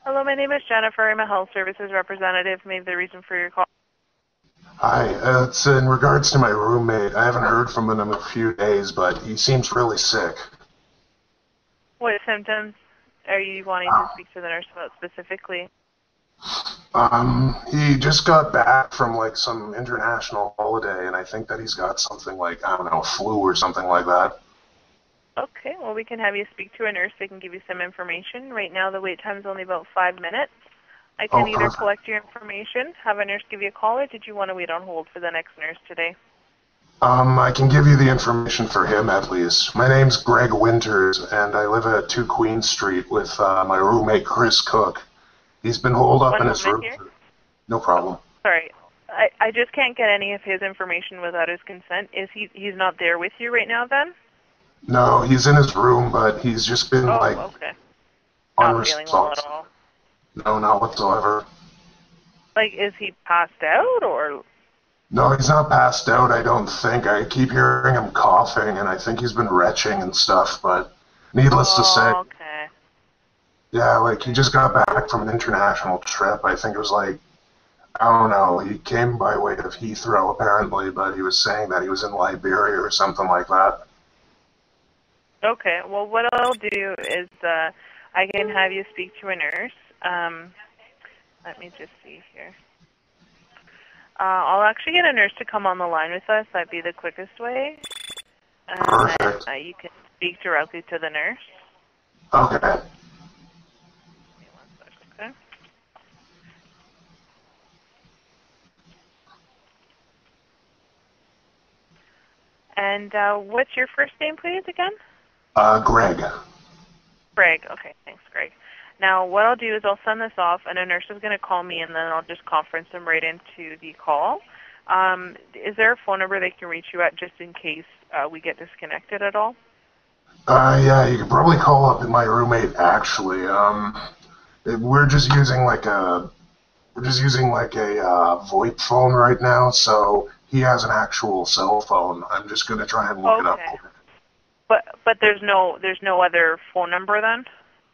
Hello, my name is Jennifer. I'm a health services representative. Maybe the reason for your call. Hi, it's in regards to my roommate. I haven't heard from him in a few days, but he seems really sick. What symptoms are you wanting to speak to the nurse about specifically? He just got back from like some international holiday, and I think that he's got something like, I don't know, flu or something like that. Okay, well, we can have you speak to a nurse. They can give you some information. Right now, the wait time is only about 5 minutes. I can Oh, either perfect. collect your information, have a nurse give you a call, or did you want to wait on hold for the next nurse today? I can give you the information for him at least. My name's Greg Winters, and I live at 2 Queen Street with my roommate Chris Cook. He's been holed up One in his moment room. here. No problem. Sorry. I just can't get any of his information without his consent. He's not there with you right now then? No, he's in his room, but he's just been Oh, like okay. Not feeling well at unresponsive. all. No, not whatsoever. Like, is he passed out or? No, he's not passed out, I don't think. I keep hearing him coughing, and I think he's been retching and stuff, but needless to say, Oh, okay. yeah, like, he just got back from an international trip. I think it was like, I don't know, he came by way of Heathrow, apparently, but he was saying that he was in Liberia or something like that. Okay, well, what I'll do is I can have you speak to a nurse. Let me just see here. I'll actually get a nurse to come on the line with us. That'd be the quickest way. Perfect. You can speak directly to the nurse. Okay. Give me 1 second, okay? And what's your first name, please, again? Greg. Greg. Okay, thanks, Greg. Now, what I'll do is I'll send this off, and a nurse is going to call me, and then I'll just conference them right into the call. Is there a phone number they can reach you at just in case we get disconnected at all? Yeah, you could probably call up my roommate, actually. We're just using like a VoIP phone right now, so he has an actual cell phone. I'm just gonna try and look it up. Okay. But there's no other phone number then?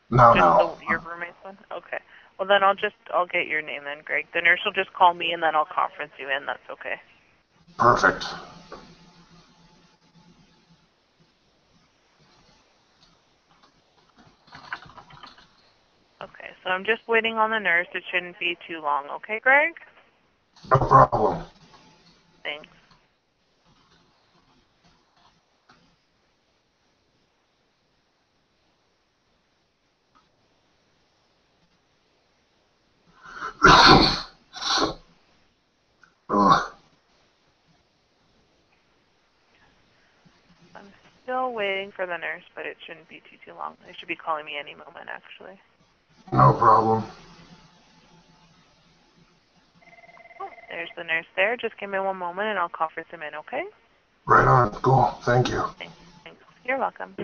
No, Just no. your roommate's one? Okay. Well, then I'll get your name then, Greg. The nurse will just call me, and then I'll conference you in. That's okay. Perfect. Okay, so I'm just waiting on the nurse. It shouldn't be too long. Okay, Greg? No problem. Thanks. Ugh. I'm still waiting for the nurse, but it shouldn't be too long. They should be calling me any moment, actually. No problem. There's the nurse there. Just give me 1 moment, and I'll conference him in, okay? Right on. Cool. Thank you. Thanks. Thanks. You're welcome.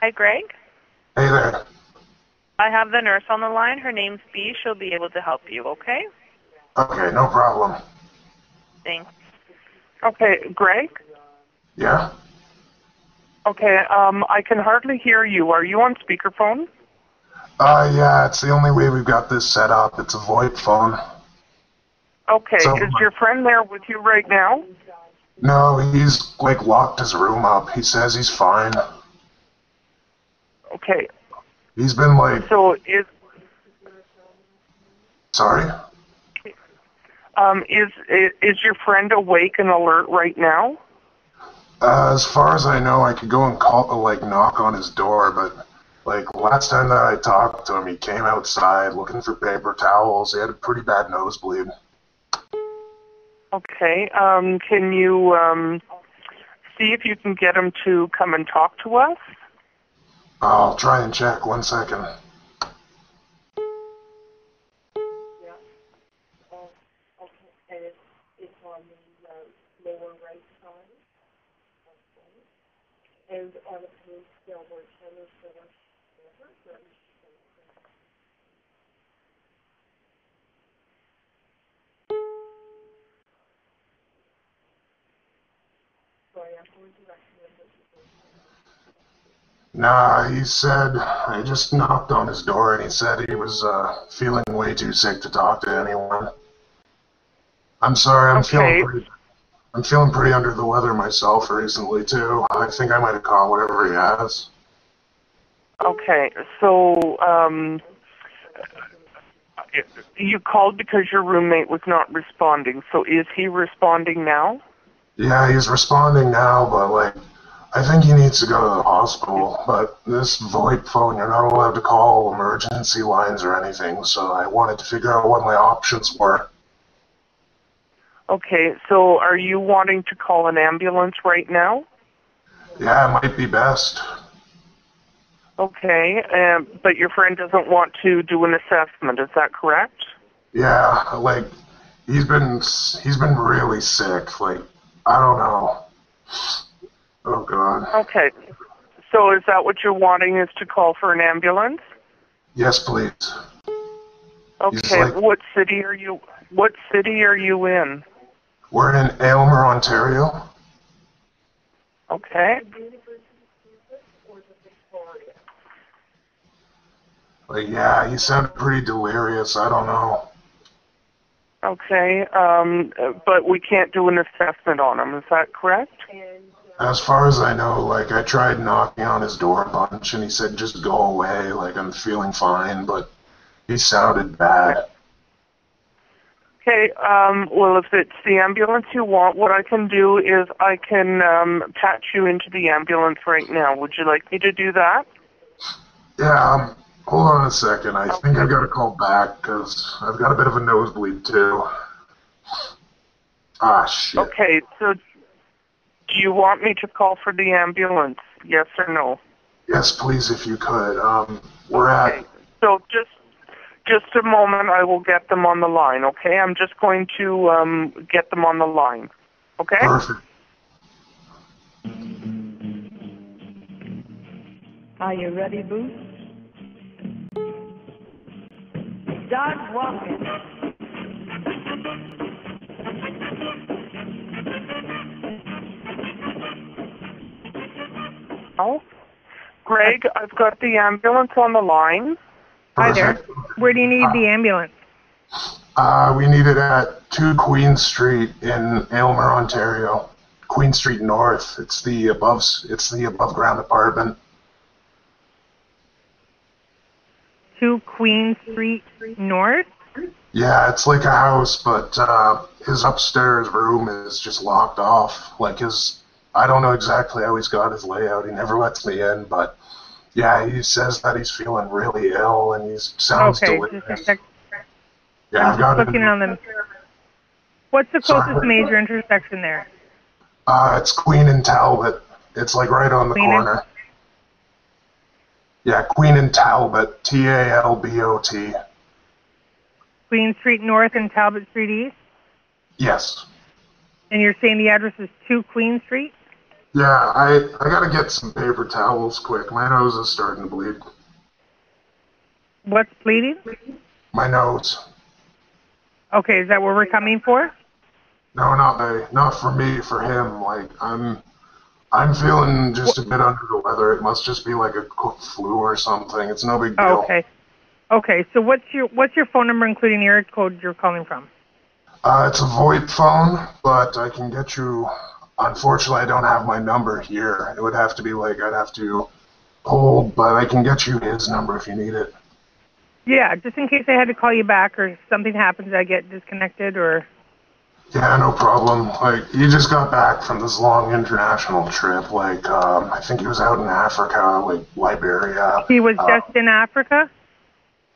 Hi, Greg. Hey there. I have the nurse on the line. Her name's Bee. She'll be able to help you, okay? Okay, no problem. Thanks. Okay, Greg? Yeah? Okay, I can hardly hear you. Are you on speakerphone? Yeah, it's the only way we've got this set up. It's a VoIP phone. Okay, So, is your friend there with you right now? no, he's like locked his room up. He says he's fine. Okay, He's been like, so sorry? is your friend awake and alert right now? As far as I know, I could go and call, like, knock on his door, but, like, last time that I talked to him, he came outside looking for paper towels. He had a pretty bad nosebleed. Okay, can you see if you can get him to come and talk to us? I'll try and check. 1 second. Nah, he said, I just knocked on his door and he said he was feeling way too sick to talk to anyone. I'm sorry, I'm feeling pretty under the weather myself recently too. I think I might have caught whatever he has. Okay, so you called because your roommate was not responding. So is he responding now? Yeah, he's responding now, but like, I think he needs to go to the hospital. But this VoIP phone, you're not allowed to call emergency lines or anything, so I wanted to figure out what my options were. Okay, so are you wanting to call an ambulance right now? Yeah, it might be best. Okay, but your friend doesn't want to do an assessment, is that correct? Yeah, like, he's been really sick. Like, I don't know. Oh God. Okay, so is that what you're wanting, is to call for an ambulance? Yes, please. Okay, Like, what city are you in? we're in Aylmer, Ontario. Okay. Like, yeah, he sounded pretty delirious. I don't know. Okay, but we can't do an assessment on him, is that correct? As far as I know, like, I tried knocking on his door a bunch, and he said, just go away, like, I'm feeling fine, but he sounded bad. Okay, well, if it's the ambulance you want, what I can do is I can patch you into the ambulance right now. Would you like me to do that? Yeah, hold on a second. I think I've got to call back, because I've got a bit of a nosebleed, too. Ah, shit. Okay, so do you want me to call for the ambulance? Yes or no? Yes, please, if you could. We're at... So just a moment, I will get them on the line, okay? I'm just going to get them on the line, okay? Perfect. Are you ready, Boots? Start walking. Oh, Greg, I've got the ambulance on the line. Hi there. Where do you need the ambulance? We need it at 2 Queen Street in Aylmer, Ontario. Queen Street North. It's the above ground apartment. 2 Queen Street North? Yeah, it's like a house, but his upstairs room is just locked off. Like I don't know exactly how he's got his layout. He never lets me in, but yeah, he says that he's feeling really ill and he sounds delirious. Just a sec. Yeah, I'm just looking on them. What's the closest major intersection there? It's Queen and Talbot. It's like right on the corner. Yeah, Queen and Talbot. Talbot. Queen Street North and Talbot Street East? Yes. And you're saying the address is 2 Queen Street? Yeah, I gotta get some paper towels quick. My nose is starting to bleed. What's bleeding? My nose. Okay, is that where we're coming for? No, not for me, for him. Like, I'm feeling just a bit under the weather. It must just be like a flu or something. It's no big deal. Okay, so what's your phone number, including the area code you're calling from? It's a VoIP phone, but I can get you... Unfortunately, I don't have my number here. It would have to be like, I'd have to hold, but I can get you his number if you need it. Yeah, just in case I had to call you back or something happens, I get disconnected or... Yeah, no problem. Like, he just got back from this long international trip. Like, I think he was out in Africa, like Liberia. He was just in Africa?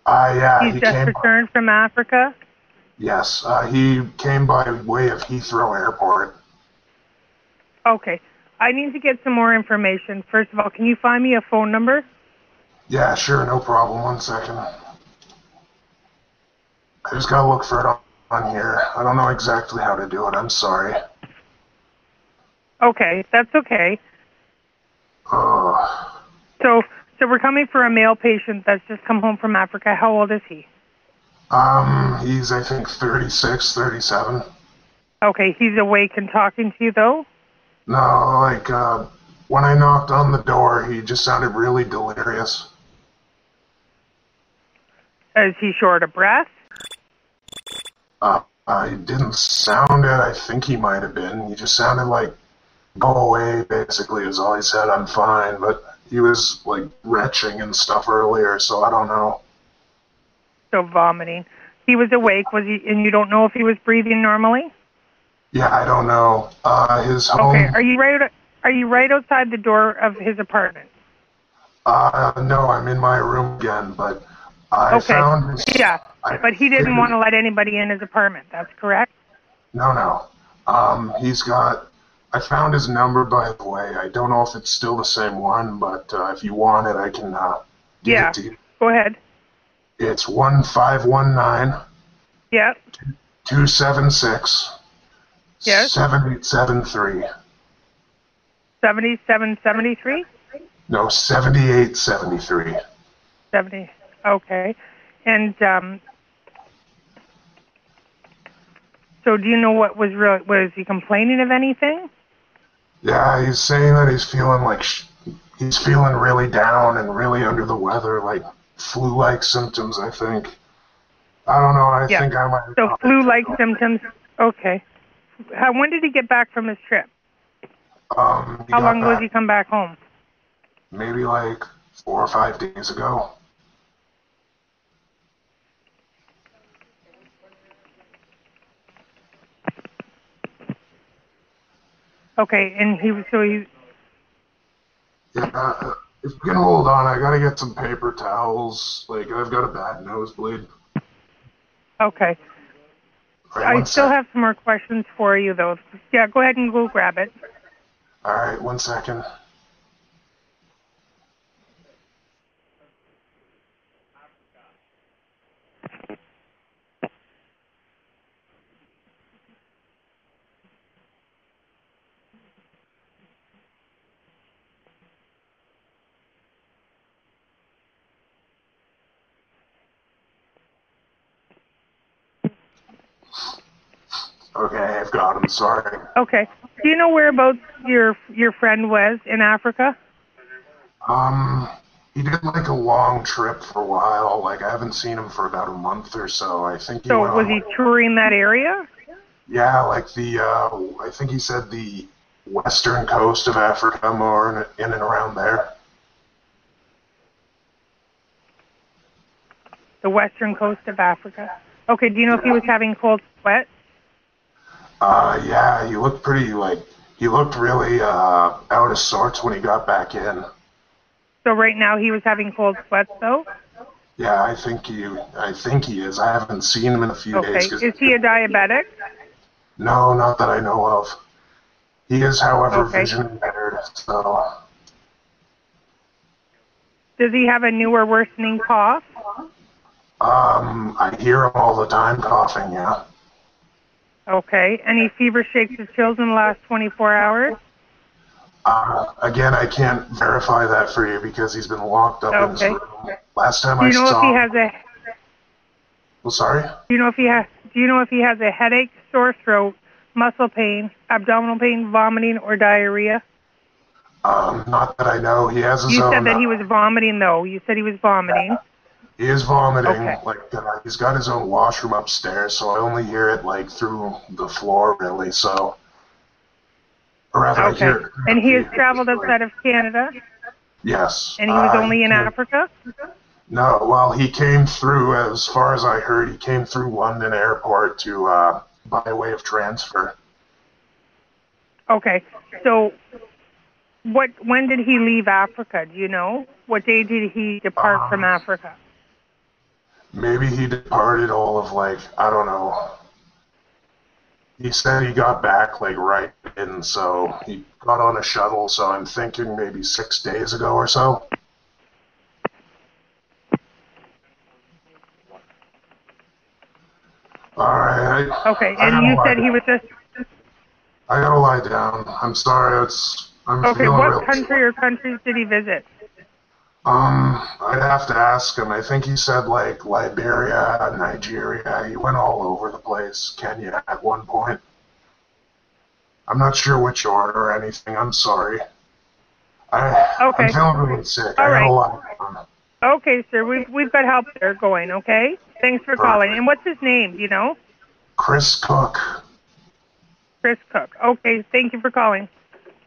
Yeah. He just returned from Africa? Yes, he came by way of Heathrow Airport. Okay. I need to get some more information. First of all, can you find me a phone number? Yeah, sure, no problem. 1 second. I just gotta look for it on here. I don't know exactly how to do it. I'm sorry. Okay, that's okay. Oh. So we're coming for a male patient that's just come home from Africa. How old is he? He's, I think, 36, 37. Okay, he's awake and talking to you, though? No, like, when I knocked on the door, he just sounded really delirious. Is he short of breath? He didn't sound it. I think he might have been. He just sounded like, go away, basically, is all he said. I'm fine, but he was, like, retching and stuff earlier, so I don't know. So vomiting. He was awake, was he? And you don't know if he was breathing normally? Yeah, I don't know. His home... Okay, are you right outside the door of his apartment? No, I'm in my room again, but I found... Yeah, but he didn't want to let anybody in his apartment, that's correct? No. He's got... I found his number, by the way. I don't know if it's still the same one, but if you want it, I can give it to you. Go ahead. It's 1519... Yeah. 276... Yes. 7873. 7773? No, 7873. 70. Okay. And so do you know what was real? Was he complaining of anything? Yeah, he's saying that he's feeling like he's feeling really down and really under the weather, like flu-like symptoms, I think. I don't know. I think I might. So flu-like symptoms. Okay. When did he get back from his trip? How long ago did he come back home? Maybe like 4 or 5 days ago. Okay, and he was Yeah, if you can hold on, I gotta get some paper towels. Like, I've got a bad nosebleed. Okay. Right, I still have some more questions for you, though. Yeah, go ahead and go grab it. All right, 1 second. Okay, I've got him. Sorry. Okay. Do you know whereabouts your friend was in Africa? He did like a long trip for a while. Like, I haven't seen him for about a month or so. I think he So went was he touring that area? Yeah, like I think he said the western coast of Africa, more in and around there. The western coast of Africa. Okay, do you know if he was having cold sweats? Yeah, he looked he looked really out of sorts when he got back in. So right now he was having cold sweats, though? Yeah, I think he is. I haven't seen him in a few days. Okay, is he a diabetic? No, not that I know of. He is, however, vision impaired, so... Does he have a new or worsening cough? I hear him all the time coughing, yeah. Okay. Any fever, shakes, or chills in the last 24 hours? Again, I can't verify that for you because he's been locked up in his room. Last time I saw him... Do you know if he has a... Well, sorry? Do you know if he has a headache, sore throat, muscle pain, abdominal pain, vomiting, or diarrhea? Not that I know. He has his own... You said that he was vomiting, though. You said he was vomiting. He is vomiting. Okay. Like, he's got his own washroom upstairs, so I only hear it, like, through the floor, really, so... Or rather, I hear it. And he has traveled outside of Canada? Yes. And he was only in Africa? No, well, he came through, as far as I heard, he came through London Airport to, by way of transfer. Okay, so when did he leave Africa? Do you know? What day did he depart from Africa? Maybe he departed all of, like, I don't know. He said he got back, like, right in, so he got on a shuttle, so I'm thinking maybe 6 days ago or so. Alright. Okay, and you said he was just... I gotta lie down. I'm sorry, it's I'm Okay, feeling what real. country or countries did he visit? I'd have to ask him. I think he said like Liberia, Nigeria. He went all over the place. Kenya at one point. I'm not sure which order or anything. I'm sorry. Okay. I'm feeling really sick. All I got right. a lot on. Okay, sir. We've got help there going. Okay. Thanks for calling. And what's his name? Do you know? Chris Cook. Chris Cook. Okay. Thank you for calling.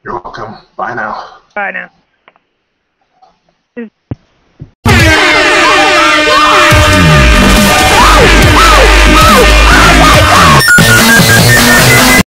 You're welcome. Bye now. Bye now.